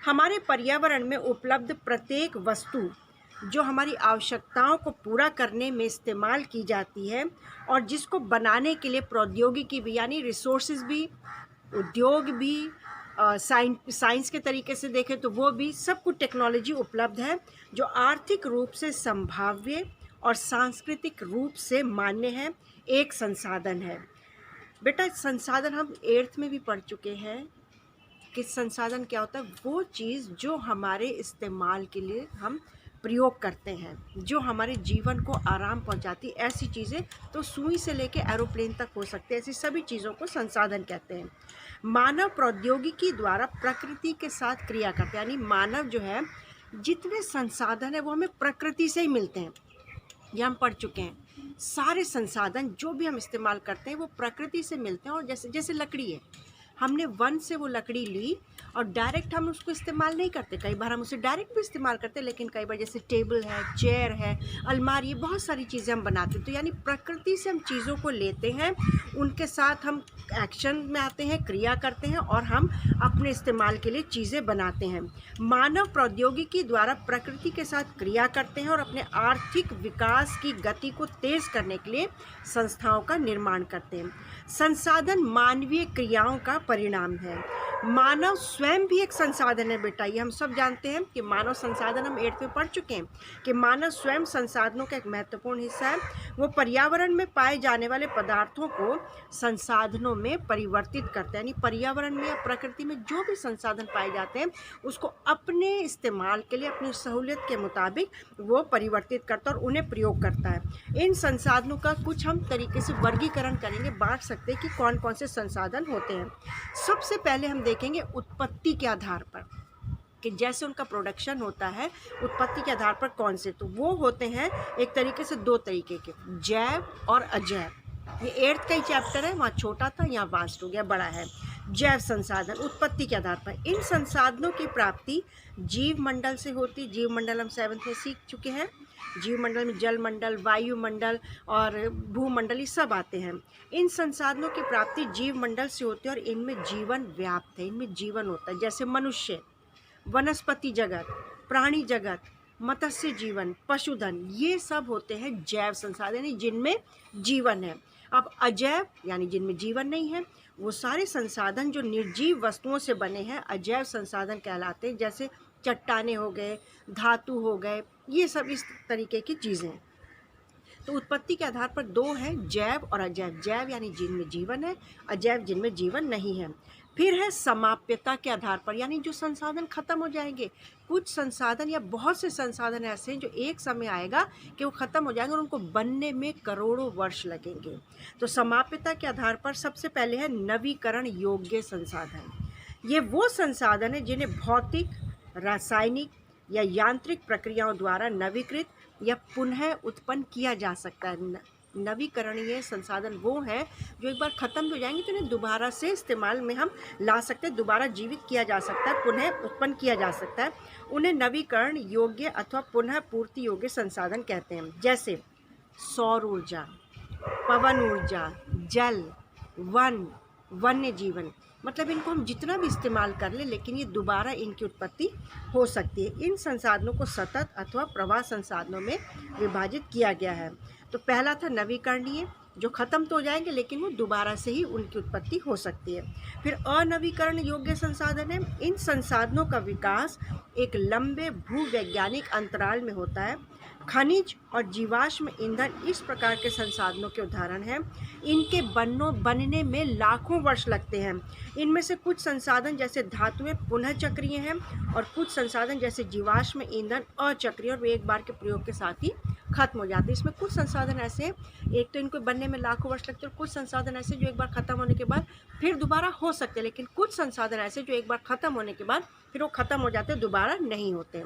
हमारे पर्यावरण में उपलब्ध प्रत्येक वस्तु जो हमारी आवश्यकताओं को पूरा करने में इस्तेमाल की जाती है और जिसको बनाने के लिए प्रौद्योगिकी भी यानी रिसोर्सेज भी, उद्योग भी, साइंस के तरीके से देखें तो वो भी, सब कुछ टेक्नोलॉजी उपलब्ध है जो आर्थिक रूप से संभाव्य और सांस्कृतिक रूप से मान्य है, एक संसाधन है। बेटा संसाधन हम 8th में भी पढ़ चुके हैं कि संसाधन क्या होता है, वो चीज़ जो हमारे इस्तेमाल के लिए हम प्रयोग करते हैं, जो हमारे जीवन को आराम पहुंचाती, ऐसी चीज़ें तो सुई से लेके एरोप्लेन तक हो सकते हैं, ऐसी सभी चीज़ों को संसाधन कहते हैं। मानव प्रौद्योगिकी द्वारा प्रकृति के साथ क्रिया करते हैं, यानी मानव जो है जितने संसाधन है वो हमें प्रकृति से ही मिलते हैं। ये हम पढ़ चुके हैं। सारे संसाधन जो भी हम इस्तेमाल करते हैं वो प्रकृति से मिलते हैं। और जैसे जैसे लकड़ी है, हमने वन से वो लकड़ी ली और डायरेक्ट हम उसको इस्तेमाल नहीं करते, कई बार हम उसे डायरेक्ट भी इस्तेमाल करते हैं, लेकिन कई बार जैसे टेबल है, चेयर है, अलमारी, बहुत सारी चीज़ें हम बनाते हैं। तो यानी प्रकृति से हम चीज़ों को लेते हैं, उनके साथ हम एक्शन में आते हैं, क्रिया करते हैं और हम अपने इस्तेमाल के लिए चीज़ें बनाते हैं। मानव प्रौद्योगिकी द्वारा प्रकृति के साथ क्रिया करते हैं और अपने आर्थिक विकास की गति को तेज़ करने के लिए संस्थाओं का निर्माण करते हैं। संसाधन मानवीय क्रियाओं का परिणाम है। मानव स्वयं भी एक संसाधन है बेटा, ये हम सब जानते हैं कि मानव संसाधन हम 8th में पढ़ चुके हैं कि मानव स्वयं संसाधनों का एक महत्वपूर्ण हिस्सा है। वो पर्यावरण में पाए जाने वाले पदार्थों को संसाधनों में परिवर्तित करते हैं, यानी पर्यावरण में या प्रकृति में जो भी संसाधन पाए जाते हैं उसको अपने इस्तेमाल के लिए, अपनी सहूलियत के मुताबिक वो परिवर्तित करता है और उन्हें प्रयोग करता है। इन संसाधनों का कुछ हम तरीके से वर्गीकरण करेंगे, बांट सकते हैं कि कौन कौन से संसाधन होते हैं। सबसे पहले हम देखेंगे उत्पत्ति के आधार पर कि जैसे उनका प्रोडक्शन होता है, उत्पत्ति के आधार पर कौन से, तो वो होते हैं एक तरीके से दो तरीके के, जैव और अजैव। ये 8th का ही चैप्टर है, वहाँ छोटा था, यहाँ वास्ट हो गया, बड़ा है। जैव संसाधन उत्पत्ति के आधार पर, इन संसाधनों की प्राप्ति जीव मंडल से होती। जीव मंडल हम 7th में सीख चुके हैं। जीव मंडल में जल मंडल, वायुमंडल और भूमंडल ये सब आते हैं। इन संसाधनों की प्राप्ति जीव मंडल से होती है और इनमें जीवन व्याप्त है, इनमें जीवन होता है, जैसे मनुष्य, वनस्पति जगत, प्राणी जगत, मत्स्य जीवन, पशुधन, ये सब होते हैं जैव संसाधन जिनमें जीवन है। अब अजैव यानी जिनमें जीवन नहीं है, वो सारे संसाधन जो निर्जीव वस्तुओं से बने हैं अजैव संसाधन कहलाते हैं, जैसे चट्टाने हो गए, धातु हो गए, ये सब इस तरीके की चीज़ें। तो उत्पत्ति के आधार पर दो हैं, जैव और अजैव। जैव यानी जिनमें जीवन है, अजैव जिनमें जीवन नहीं है। फिर है समाप्यता के आधार पर, यानी जो संसाधन खत्म हो जाएंगे। कुछ संसाधन या बहुत से संसाधन ऐसे हैं जो एक समय आएगा कि वो खत्म हो जाएंगे और उनको बनने में करोड़ों वर्ष लगेंगे। तो समाप्यता के आधार पर सबसे पहले है नवीकरण योग्य संसाधन। ये वो संसाधन है जिन्हें भौतिक, रासायनिक या यांत्रिक प्रक्रियाओं द्वारा नवीकृत या पुनः उत्पन्न किया जा सकता है। नवीकरणीय संसाधन वो है जो एक बार ख़त्म हो जाएंगे तो इन्हें दोबारा से इस्तेमाल में हम ला सकते हैं, दोबारा जीवित किया जा सकता है, पुनः उत्पन्न किया जा सकता है। उन्हें नवीकरण योग्य अथवा पुनः पूर्ति योग्य संसाधन कहते हैं, जैसे सौर ऊर्जा, पवन ऊर्जा, जल, वन, वन्य जीवन। मतलब इनको हम जितना भी इस्तेमाल कर लें लेकिन ये दोबारा इनकी उत्पत्ति हो सकती है। इन संसाधनों को सतत अथवा प्रवाह संसाधनों में विभाजित किया गया है। तो पहला था नवीकरणीय, जो ख़त्म तो हो जाएंगे लेकिन वो दोबारा से ही उनकी उत्पत्ति हो सकती है। फिर अनवीकरण योग्य संसाधन है। इन संसाधनों का विकास एक लंबे भूवैज्ञानिक अंतराल में होता है। खनिज और जीवाश्म ईंधन इस प्रकार के संसाधनों के उदाहरण हैं। इनके बनने में लाखों वर्ष लगते हैं। इनमें से कुछ संसाधन जैसे धातुएं पुनः चक्रीय हैं और कुछ संसाधन जैसे जीवाश्म ईंधन अचक्रीय और वे एक बार के प्रयोग के साथ ही खत्म हो जाते हैं। इसमें कुछ संसाधन ऐसे हैं, एक तो इनको बनने में लाखों वर्ष लगते हैं और कुछ संसाधन ऐसे जो एक बार ख़त्म होने के बाद फिर दोबारा हो सकते हैं, लेकिन कुछ संसाधन ऐसे जो एक बार ख़त्म होने के बाद फिर वो ख़त्म हो जाते हैं, दोबारा नहीं होते।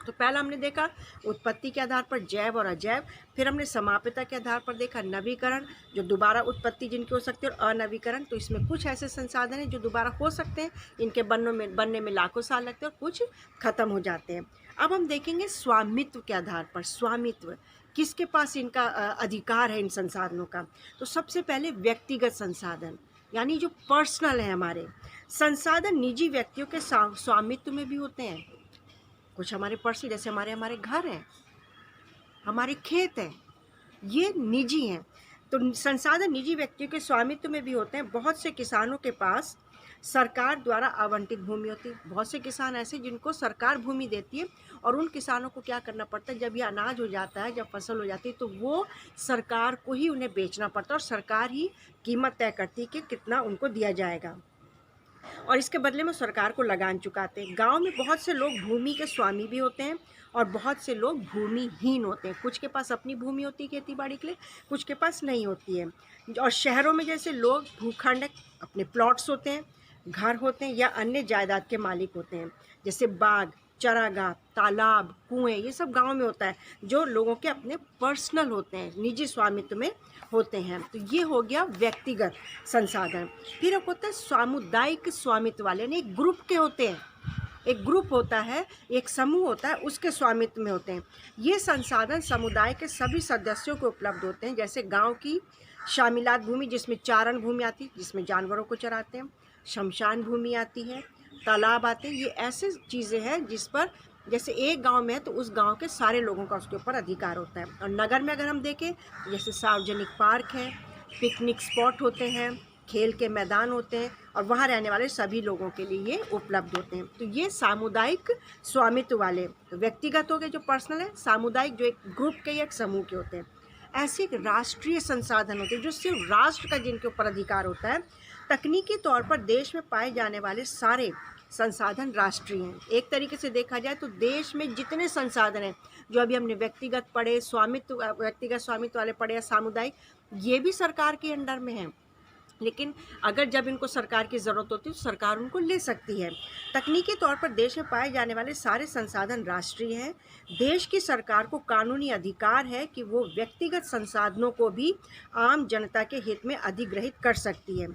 तो पहला हमने देखा उत्पत्ति के आधार पर जैव और अजैव। फिर हमने समाप्यता के आधार पर देखा नवीकरण, जो दोबारा उत्पत्ति जिनकी हो सकती है, और अनवीकरण, तो इसमें कुछ ऐसे संसाधन हैं जो दोबारा हो सकते हैं, इनके बनने में लाखों साल लगते हैं और कुछ खत्म हो जाते हैं। अब हम देखेंगे स्वामित्व के आधार पर। स्वामित्व, किसके पास इनका अधिकार है इन संसाधनों का। तो सबसे पहले व्यक्तिगत संसाधन, यानी जो पर्सनल है हमारे। संसाधन निजी व्यक्तियों के स्वामित्व में भी होते हैं। कुछ हमारे पर्सनल, जैसे हमारे हमारे घर हैं, हमारे खेत हैं, ये निजी हैं। तो संसाधन निजी व्यक्तियों के स्वामित्व में भी होते हैं। बहुत से किसानों के पास सरकार द्वारा आवंटित भूमि होती है। बहुत से किसान ऐसे जिनको सरकार भूमि देती है, और उन किसानों को क्या करना पड़ता है, जब ये अनाज हो जाता है, जब फसल हो जाती है, तो वो सरकार को ही उन्हें बेचना पड़ता है, और सरकार ही कीमत तय करती है कि कितना उनको दिया जाएगा, और इसके बदले में सरकार को लगान चुकाते हैं। गांव में बहुत से लोग भूमि के स्वामी भी होते हैं, और बहुत से लोग भूमिहीन होते हैं। कुछ के पास अपनी भूमि होती है खेती बाड़ी के लिए, कुछ के पास नहीं होती है। और शहरों में जैसे लोग भूखंड, अपने प्लॉट्स होते हैं, घर होते हैं, या अन्य जायदाद के मालिक होते हैं, जैसे बाग, चरागाह, तालाब, कुएं, ये सब गांव में होता है, जो लोगों के अपने पर्सनल होते हैं, निजी स्वामित्व में होते हैं। तो ये हो गया व्यक्तिगत संसाधन। फिर एक होता है सामुदायिक स्वामित्व वाले, यानी एक ग्रुप के होते हैं। एक ग्रुप होता है, एक समूह होता है, उसके स्वामित्व में होते हैं। ये संसाधन समुदाय के सभी सदस्यों को उपलब्ध होते हैं। जैसे गांव की शामिलात भूमि, जिसमें चारण भूमि आती है, जिसमें जानवरों को चराते हैं, शमशान भूमि आती है, तालाब आते हैं। ये ऐसे चीज़ें हैं जिस पर, जैसे एक गांव में है तो उस गांव के सारे लोगों का उसके ऊपर अधिकार होता है। और नगर में अगर हम देखें, जैसे सार्वजनिक पार्क हैं, पिकनिक स्पॉट होते हैं, खेल के मैदान होते हैं, और वहाँ रहने वाले सभी लोगों के लिए ये उपलब्ध होते हैं। तो ये सामुदायिक स्वामित्व वाले, तो व्यक्तिगत हो गए जो पर्सनल है, सामुदायिक जो एक ग्रुप के या एक समूह के होते हैं। ऐसे एक राष्ट्रीय संसाधन होते हैं जो सिर्फ राष्ट्र का जिनके ऊपर अधिकार होता है। तकनीकी तौर पर देश में पाए जाने वाले सारे संसाधन राष्ट्रीय हैं। एक तरीके से देखा जाए तो देश में जितने संसाधन हैं, जो अभी हमने व्यक्तिगत पढ़े, स्वामित्व, व्यक्तिगत स्वामित्व वाले पढ़े, या सामुदायिक, ये भी सरकार के अंडर में हैं। लेकिन अगर जब इनको सरकार की ज़रूरत होती है तो सरकार उनको ले सकती है। तकनीकी तौर पर देश में पाए जाने वाले सारे संसाधन राष्ट्रीय हैं। देश की सरकार को कानूनी अधिकार है कि वो व्यक्तिगत संसाधनों को भी आम जनता के हित में अधिग्रहित कर सकती है।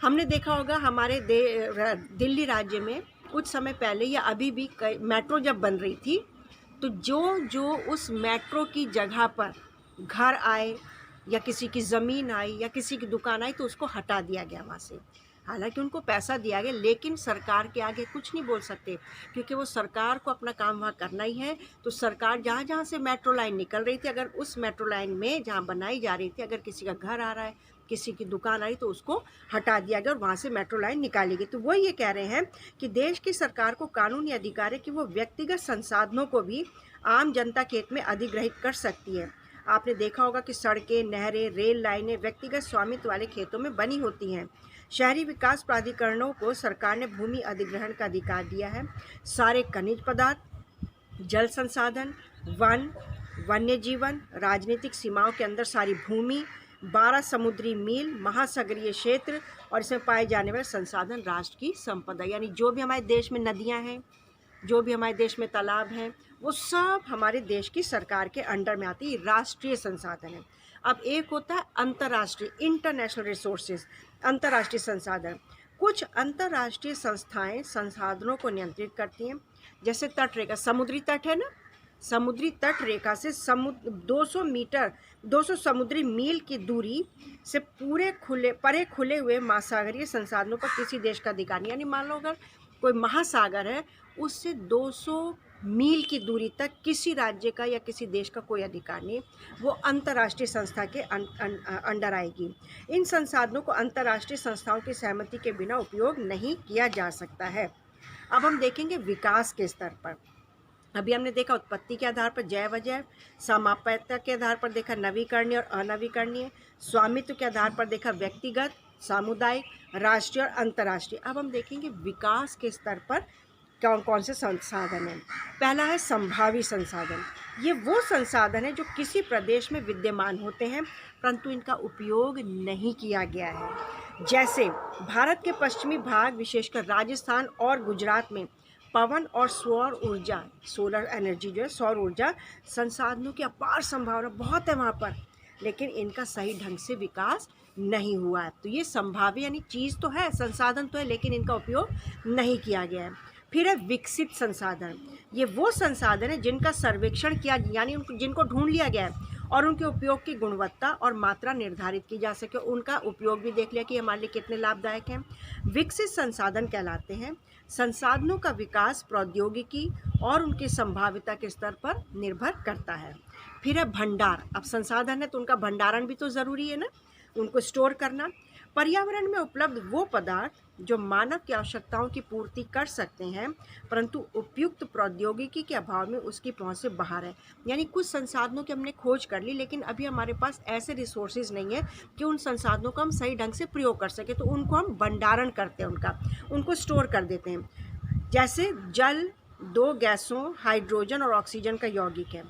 हमने देखा होगा हमारे दिल्ली राज्य में कुछ समय पहले या अभी भी मेट्रो जब बन रही थी, तो जो उस मेट्रो की जगह पर घर आए, या किसी की ज़मीन आई, या किसी की दुकान आई, तो उसको हटा दिया गया वहाँ से। हालांकि उनको पैसा दिया गया, लेकिन सरकार के आगे कुछ नहीं बोल सकते, क्योंकि वो सरकार को अपना काम वहाँ करना ही है। तो सरकार जहाँ जहाँ से मेट्रो लाइन निकल रही थी, अगर उस मेट्रो लाइन में जहाँ बनाई जा रही थी, अगर किसी का घर आ रहा है, किसी की दुकान आई, तो उसको हटा दिया गया और वहाँ से मेट्रो लाइन निकाली गई। तो वो ये कह रहे हैं कि देश की सरकार को कानूनी अधिकार है कि वो व्यक्तिगत संसाधनों को भी आम जनता के हित में अधिग्रहित कर सकती है। आपने देखा होगा कि सड़कें, नहरें, रेल लाइनें व्यक्तिगत स्वामित्व वाले खेतों में बनी होती हैं। शहरी विकास प्राधिकरणों को सरकार ने भूमि अधिग्रहण का अधिकार दिया है। सारे खनिज पदार्थ, जल संसाधन, वन, वन्य जीवन, राजनीतिक सीमाओं के अंदर सारी भूमि, 12 समुद्री मील, महासागरीय क्षेत्र, और इसमें पाए जाने वाले संसाधन राष्ट्र की संपदा। यानी जो भी हमारे देश में नदियाँ हैं, जो भी हमारे देश में तालाब हैं, वो सब हमारे देश की सरकार के अंडर में आती है, राष्ट्रीय संसाधन है। अब एक होता है अंतर्राष्ट्रीय, इंटरनेशनल रिसोर्सेज, अंतर्राष्ट्रीय संसाधन। कुछ अंतर्राष्ट्रीय संस्थाएं संसाधनों को नियंत्रित करती हैं, जैसे तट रेखा, समुद्री तट है ना, समुद्री तट रेखा से 200 समुद्री मील की दूरी से परे खुले हुए महासागरीय संसाधनों पर किसी देश का अधिकार नहीं। यानी मान लो अगर कोई महासागर है, उससे 200 मील की दूरी तक किसी राज्य का या किसी देश का कोई अधिकार नहीं, वो अंतर्राष्ट्रीय संस्था के अंडर आएगी। इन संसाधनों को अंतर्राष्ट्रीय संस्थाओं की सहमति के बिना उपयोग नहीं किया जा सकता है। अब हम देखेंगे विकास के स्तर पर। अभी हमने देखा उत्पत्ति के आधार पर जैव अजैव, समाप्यता के आधार पर देखा नवीकरणीय और अनवीकरणीय, स्वामित्व के आधार पर देखा व्यक्तिगत, सामुदायिक, राष्ट्रीय और अंतर्राष्ट्रीय। अब हम देखेंगे विकास के स्तर पर कौन कौन से संसाधन हैं। पहला है संभावी संसाधन। ये वो संसाधन है जो किसी प्रदेश में विद्यमान होते हैं परंतु इनका उपयोग नहीं किया गया है। जैसे भारत के पश्चिमी भाग, विशेषकर राजस्थान और गुजरात में पवन और सौर ऊर्जा, सोलर एनर्जी जो है, सौर ऊर्जा संसाधनों की अपार संभावना बहुत है वहाँ पर, लेकिन इनका सही ढंग से विकास नहीं हुआ है। तो ये संभावी यानी चीज़ तो है, संसाधन तो है, लेकिन इनका उपयोग नहीं किया गया है। फिर है विकसित संसाधन। ये वो संसाधन है जिनका सर्वेक्षण किया, यानी जिनको ढूंढ लिया गया है और उनके उपयोग की गुणवत्ता और मात्रा निर्धारित की जा सके, उनका उपयोग भी देख लिया कि हमारे लिए कितने लाभदायक हैं। विकसित संसाधन कहलाते हैं। संसाधनों का विकास प्रौद्योगिकी और उनकी संभाव्यता के स्तर पर निर्भर करता है। फिर है भंडार। अब संसाधन है तो उनका भंडारण भी तो ज़रूरी है ना, उनको स्टोर करना। पर्यावरण में उपलब्ध वो पदार्थ जो मानव की आवश्यकताओं की पूर्ति कर सकते हैं, परंतु उपयुक्त प्रौद्योगिकी के अभाव में उसकी पहुंच से बाहर है। यानी कुछ संसाधनों की हमने खोज कर ली, लेकिन अभी हमारे पास ऐसे रिसोर्सेज नहीं है कि उन संसाधनों का हम सही ढंग से प्रयोग कर सके, तो उनको हम भंडारण करते हैं, उनको स्टोर कर देते हैं। जैसे जल 2 गैसों हाइड्रोजन और ऑक्सीजन का यौगिक है।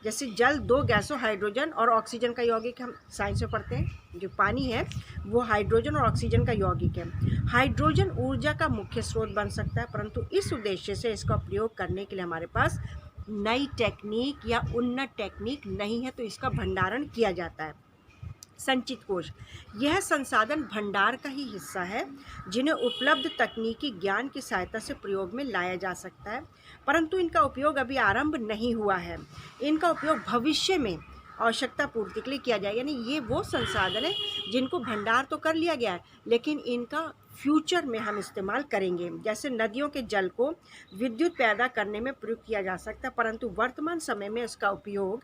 जैसे जल 2 गैसों हाइड्रोजन और ऑक्सीजन का यौगिक हम साइंस में पढ़ते हैं। जो पानी है वो हाइड्रोजन और ऑक्सीजन का यौगिक है। हाइड्रोजन ऊर्जा का मुख्य स्रोत बन सकता है, परंतु इस उद्देश्य से इसका प्रयोग करने के लिए हमारे पास नई टेक्निक या उन्नत टेक्निक नहीं है, तो इसका भंडारण किया जाता है। संचित कोश, यह संसाधन भंडार का ही हिस्सा है जिन्हें उपलब्ध तकनीकी ज्ञान की सहायता से प्रयोग में लाया जा सकता है, परंतु इनका उपयोग अभी आरंभ नहीं हुआ है। इनका उपयोग भविष्य में आवश्यकता पूर्ति के लिए किया जाए। यानी ये वो संसाधन है जिनको भंडार तो कर लिया गया है, लेकिन इनका फ्यूचर में हम इस्तेमाल करेंगे। जैसे नदियों के जल को विद्युत पैदा करने में प्रयोग किया जा सकता है, परंतु वर्तमान समय में इसका उपयोग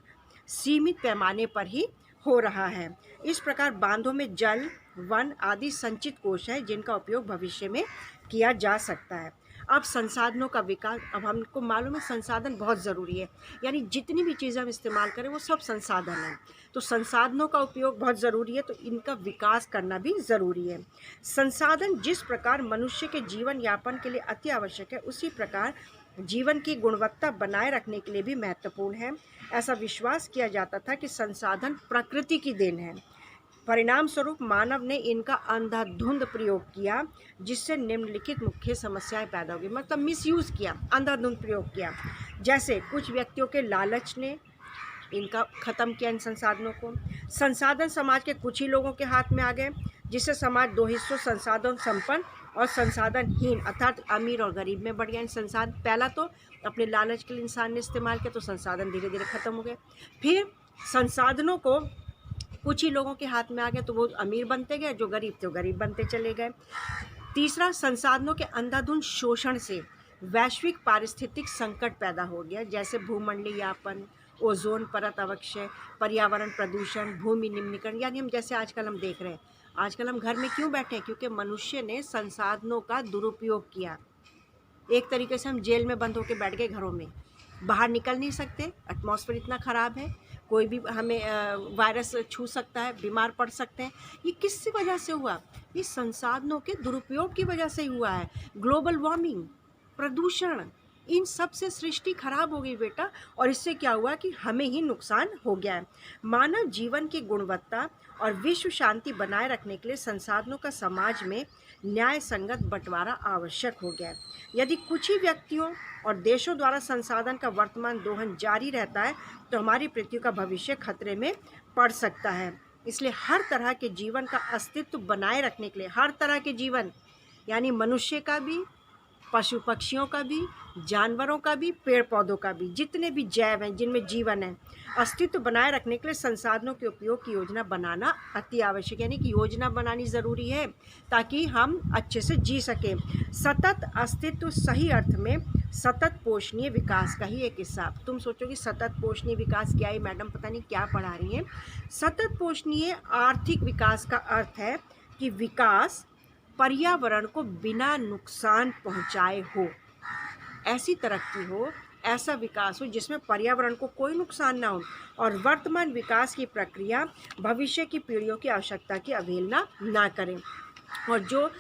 सीमित पैमाने पर ही हो रहा है। इस प्रकार बांधों में जल, वन आदि संचित कोश है जिनका उपयोग भविष्य में किया जा सकता है। अब संसाधनों का विकास, अब हमको मालूम है संसाधन बहुत ज़रूरी है, यानी जितनी भी चीज़ें हम इस्तेमाल करें वो सब संसाधन हैं, तो संसाधनों का उपयोग बहुत ज़रूरी है, तो इनका विकास करना भी ज़रूरी है। संसाधन जिस प्रकार मनुष्य के जीवन यापन के लिए अति आवश्यक है, उसी प्रकार जीवन की गुणवत्ता बनाए रखने के लिए भी महत्वपूर्ण है। ऐसा विश्वास किया जाता था कि संसाधन प्रकृति की देन है। परिणाम स्वरूप मानव ने इनका अंधाधुंध प्रयोग किया, जिससे निम्नलिखित मुख्य समस्याएं पैदा हो गई। मतलब मिसयूज़ किया, अंधाधुंध प्रयोग किया। जैसे कुछ व्यक्तियों के लालच ने इनका ख़त्म किया इन संसाधनों को। संसाधन समाज के कुछ ही लोगों के हाथ में आ गए, जिससे समाज 2 हिस्सों संसाधन संपन्न और संसाधनहीन अर्थात अमीर और गरीब में बढ़ गया। इन संसाधन पहला तो अपने लालच के लिए इंसान ने इस्तेमाल किया, तो संसाधन धीरे धीरे ख़त्म हो गए। फिर संसाधनों को कुछ ही लोगों के हाथ में आ गए, तो वो अमीर बनते गए, जो गरीब थे वो गरीब बनते चले गए। तीसरा, संसाधनों के अंधाधुंध शोषण से वैश्विक पारिस्थितिक संकट पैदा हो गया, जैसे भूमंडलीयापन, ओजोन परत अवक्षय, पर्यावरण प्रदूषण, भूमि निम्नीकरण। यानी हम जैसे आजकल हम देख रहे हैं, आजकल हम घर में क्यों बैठे हैं? क्योंकि मनुष्य ने संसाधनों का दुरुपयोग किया। एक तरीके से हम जेल में बंद होकर बैठ गए घरों में, बाहर निकल नहीं सकते, एटमॉस्फेयर इतना ख़राब है, कोई भी हमें वायरस छू सकता है, बीमार पड़ सकते हैं। ये किस वजह से हुआ? ये संसाधनों के दुरुपयोग की वजह से ही हुआ है। ग्लोबल वार्मिंग, प्रदूषण, इन सब से सृष्टि खराब हो गई बेटा, और इससे क्या हुआ कि हमें ही नुकसान हो गया है। मानव जीवन की गुणवत्ता और विश्व शांति बनाए रखने के लिए संसाधनों का समाज में न्याय संगत बंटवारा आवश्यक हो गया है। यदि कुछ ही व्यक्तियों और देशों द्वारा संसाधन का वर्तमान दोहन जारी रहता है, तो हमारी पृथ्वी का भविष्य खतरे में पड़ सकता है। इसलिए हर तरह के जीवन का अस्तित्व बनाए रखने के लिए, हर तरह के जीवन यानी मनुष्य का भी, पशु पक्षियों का भी, जानवरों का भी, पेड़ पौधों का भी, जितने भी जैव हैं जिनमें जीवन है, अस्तित्व बनाए रखने के लिए संसाधनों के उपयोग की योजना बनाना अति आवश्यक। यानी कि योजना बनानी ज़रूरी है ताकि हम अच्छे से जी सकें। सतत अस्तित्व सही अर्थ में सतत पोषणीय विकास का ही एक हिस्सा। तुम सोचोगे सतत पोषणीय विकास क्या है मैडम, पता नहीं क्या पढ़ा रही हैं। सतत पोषणीय आर्थिक विकास का अर्थ है कि विकास पर्यावरण को बिना नुकसान पहुंचाए हो, ऐसी तरक्की हो, ऐसा विकास हो जिसमें पर्यावरण को कोई नुकसान ना हो, और वर्तमान विकास की प्रक्रिया भविष्य की पीढ़ियों की आवश्यकता की अवहेलना ना करें। और जो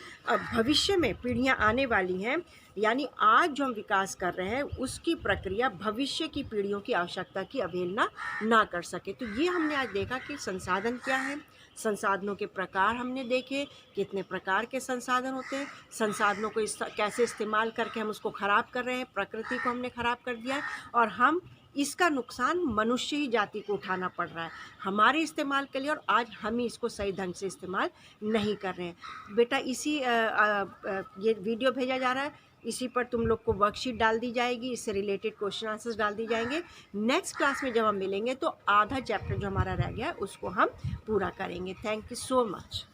भविष्य में पीढ़ियां आने वाली हैं, यानी आज जो हम विकास कर रहे हैं उसकी प्रक्रिया भविष्य की पीढ़ियों की आवश्यकता की अवहेलना ना कर सके। तो ये हमने आज देखा कि संसाधन क्या है, संसाधनों के प्रकार हमने देखे, कितने प्रकार के संसाधन होते हैं, संसाधनों को कैसे इस्तेमाल करके हम उसको ख़राब कर रहे हैं, प्रकृति को हमने ख़राब कर दिया है, और हम इसका नुकसान मनुष्य ही जाति को उठाना पड़ रहा है हमारे इस्तेमाल के लिए, और आज हम ही इसको सही ढंग से इस्तेमाल नहीं कर रहे हैं। बेटा इसी ये वीडियो भेजा जा रहा है इसी पर तुम लोग को वर्कशीट डाल दी जाएगी, इससे रिलेटेड क्वेश्चन आंसर्स डाल दी जाएंगे। नेक्स्ट क्लास में जब हम मिलेंगे तो आधा चैप्टर जो हमारा रह गया है उसको हम पूरा करेंगे। Thank you so much.